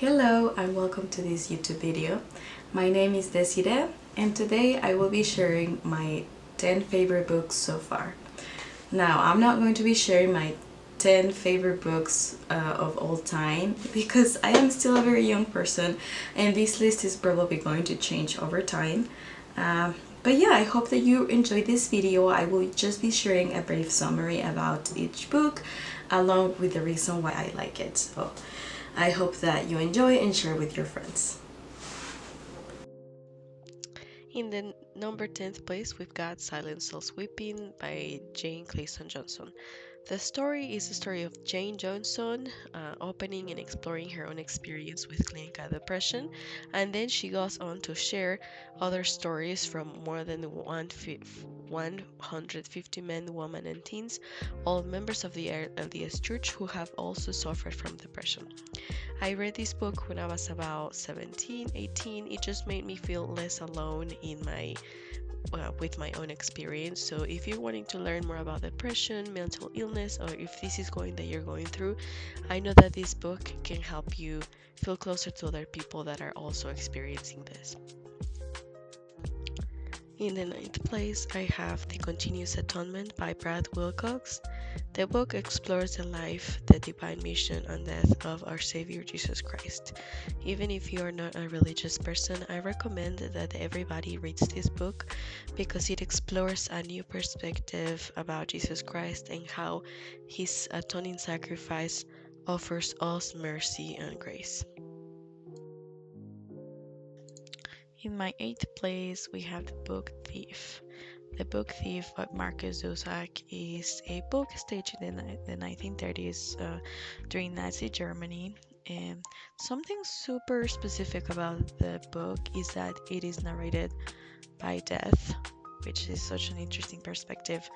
Hello and welcome to this YouTube video. My name is Desiree and today I will be sharing my 10 favorite books so far. Now, I'm not going to be sharing my 10 favorite books of all time because I am still a very young person and this list is probably going to change over time. But yeah, I hope that you enjoyed this video. I will just be sharing a brief summary about each book along with the reason why I like it. So I hope that you enjoy and share with your friends. In the number 10th place, we've got Silent Cells Weeping by Jane Clayton Johnson. The story is the story of Jane Johnson opening and exploring her own experience with clinical depression, and then she goes on to share other stories from more than 150 men, women, and teens, all members of the LDS Church who have also suffered from depression. I read this book when I was about 17, 18. It just made me feel less alone in my with my own experience. So if you're wanting to learn more about depression, mental illness, or if this is going that you're going through, I know that this book can help you feel closer to other people that are also experiencing this. In the ninth place, I have The Continuous Atonement by Brad Wilcox. The book explores the life, the divine mission, and death of our Savior Jesus Christ. Even if you are not a religious person, I recommend that everybody reads this book because it explores a new perspective about Jesus Christ and how his atoning sacrifice offers us mercy and grace. In my eighth place, we have the book Thief. The Book Thief by Marcus Zusak is a book staged in the 1930s during Nazi Germany. And something super specific about the book is that it is narrated by death, which is such an interesting perspective.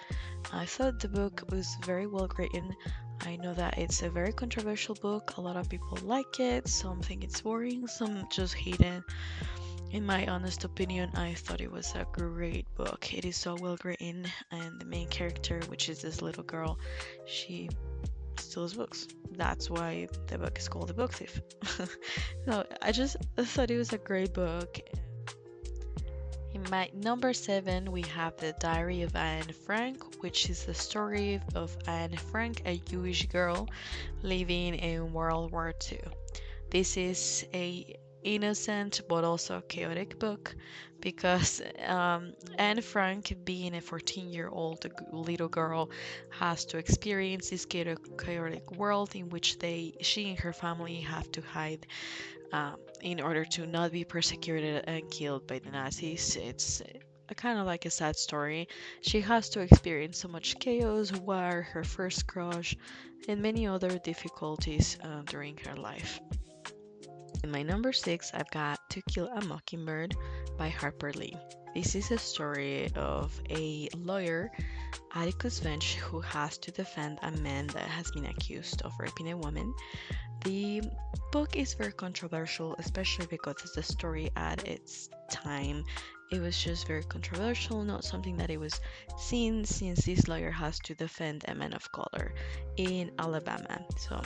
I thought the book was very well written. I know that it's a very controversial book. A lot of people like it, some think it's boring, some just hate it. In my honest opinion, I thought it was a great book. It is so well written, and the main character, which is this little girl, she steals books. That's why the book is called The Book Thief. No, I just thought it was a great book. In my number 7, we have The Diary of Anne Frank, which is the story of Anne Frank, a Jewish girl living in World War II. This is a innocent but also chaotic book because Anne Frank, being a 14-year-old little girl, has to experience this chaotic world in which she and her family have to hide in order to not be persecuted and killed by the Nazis. It's a kind of like a sad story. She has to experience so much chaos, war, her first crush, and many other difficulties during her life. In my number 6, I've got To Kill a Mockingbird by Harper Lee. This is a story of a lawyer, Atticus Finch, who has to defend a man that has been accused of raping a woman. The book is very controversial, especially because it's a story at its time. It was just very controversial, not something that it was seen since this lawyer has to defend a man of color in Alabama. So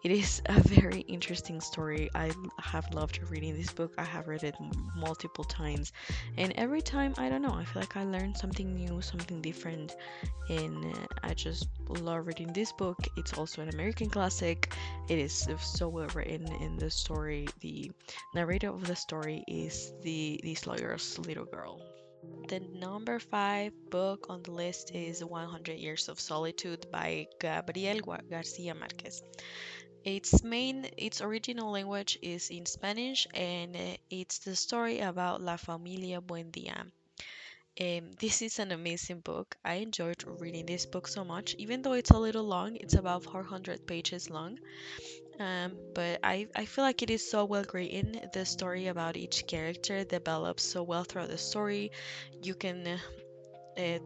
it is a very interesting story. I have loved reading this book. I have read it multiple times, and every time, I don't know, I feel like I learned something new, something different, and I just love reading this book. It's also an American classic. It is so well written in the story. The narrator of the story is this lawyer's little girl. The number 5 book on the list is 100 Years of Solitude by Gabriel Garcia Marquez. Its original language is in Spanish, and it's the story about La Familia Buendia. This is an amazing book. I enjoyed reading this book so much, even though it's a little long. It's about 400 pages long. But I feel like it is so well written. The story about each character develops so well throughout the story. You can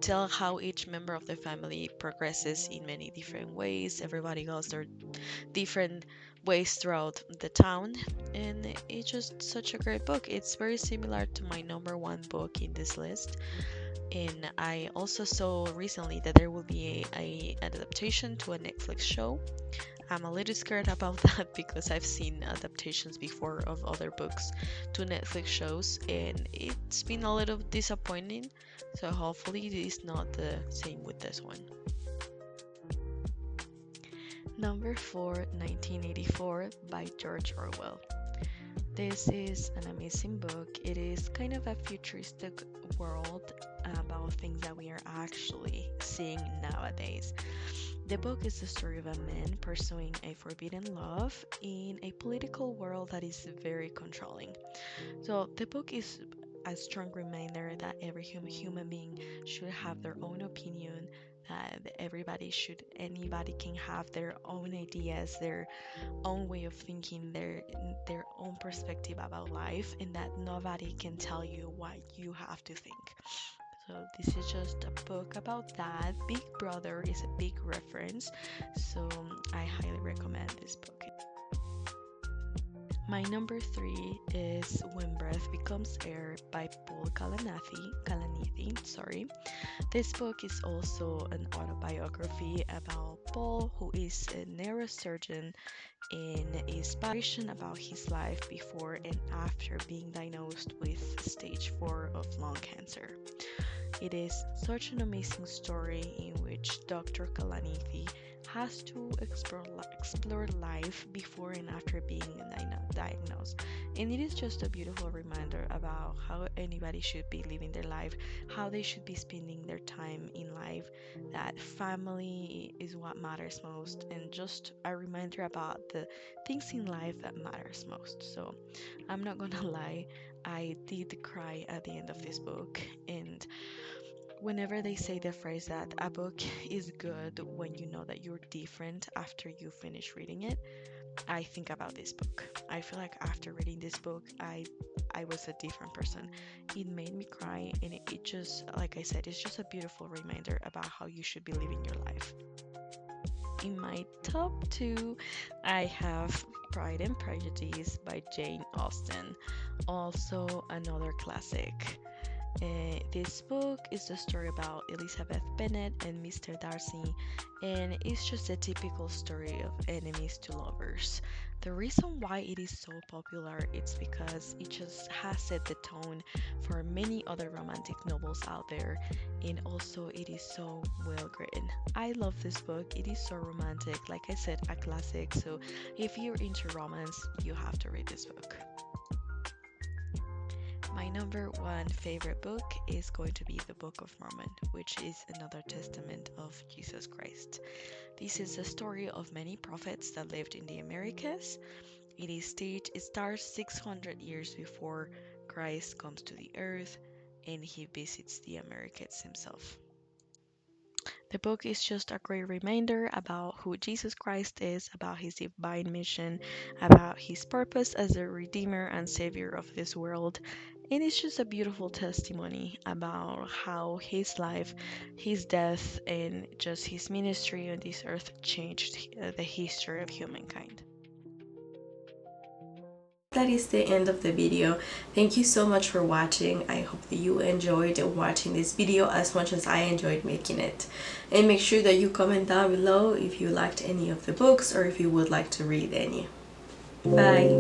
tell how each member of the family progresses in many different ways. Everybody goes their different ways throughout the town, and it's just such a great book. It's very similar to my number 1 book in this list. And I also saw recently that there will be an adaptation to a Netflix show. I'm a little scared about that because I've seen adaptations before of other books to Netflix shows, and it's been a little disappointing. So hopefully it is not the same with this one. Number 4, 1984 by George Orwell. This is an amazing book. It is kind of a futuristic world about things that we are actually seeing nowadays. The book is the story of a man pursuing a forbidden love in a political world that is very controlling. So the book is a strong reminder that every human being should have their own opinion, that anybody can have their own ideas, their own way of thinking, their own perspective about life, and that nobody can tell you what you have to think. So this is just a book about that. Big Brother is a big reference, so I highly recommend this book. My number 3 is When Breath Becomes Air by Paul Kalanithi. Sorry. This book is also an autobiography about Paul, who is a neurosurgeon, and is passion about his life before and after being diagnosed with stage 4 of lung cancer. It is such an amazing story in which Dr. Kalanithi has to explore life before and after being diagnosed. And it is just a beautiful reminder about how anybody should be living their life, how they should be spending their time in life, that family is what matters most, and just a reminder about the things in life that matters most. So I'm not gonna lie, I did cry at the end of this book, and whenever they say the phrase that a book is good when you know that you're different after you finish reading it, I think about this book. I feel like after reading this book, I was a different person. It made me cry, and it just, like I said, it's just a beautiful reminder about how you should be living your life. In my top 2, I have Pride and Prejudice by Jane Austen, also another classic. This book is the story about Elizabeth Bennet and Mr. Darcy, and it's just a typical story of enemies to lovers. The reason why it is so popular is because it just has set the tone for many other romantic novels out there, and also it is so well written. I love this book. It is so romantic, like I said, a classic. So if you're into romance, you have to read this book. My number 1 favorite book is going to be the Book of Mormon, which is another testament of Jesus Christ. This is the story of many prophets that lived in the Americas. It starts 600 years before Christ comes to the earth and he visits the Americas himself. The book is just a great reminder about who Jesus Christ is, about his divine mission, about his purpose as the Redeemer and Savior of this world. And it's just a beautiful testimony about how his life, his death, and just his ministry on this earth changed the history of humankind. That is the end of the video. Thank you so much for watching. I hope that you enjoyed watching this video as much as I enjoyed making it. And make sure that you comment down below if you liked any of the books or if you would like to read any. Bye!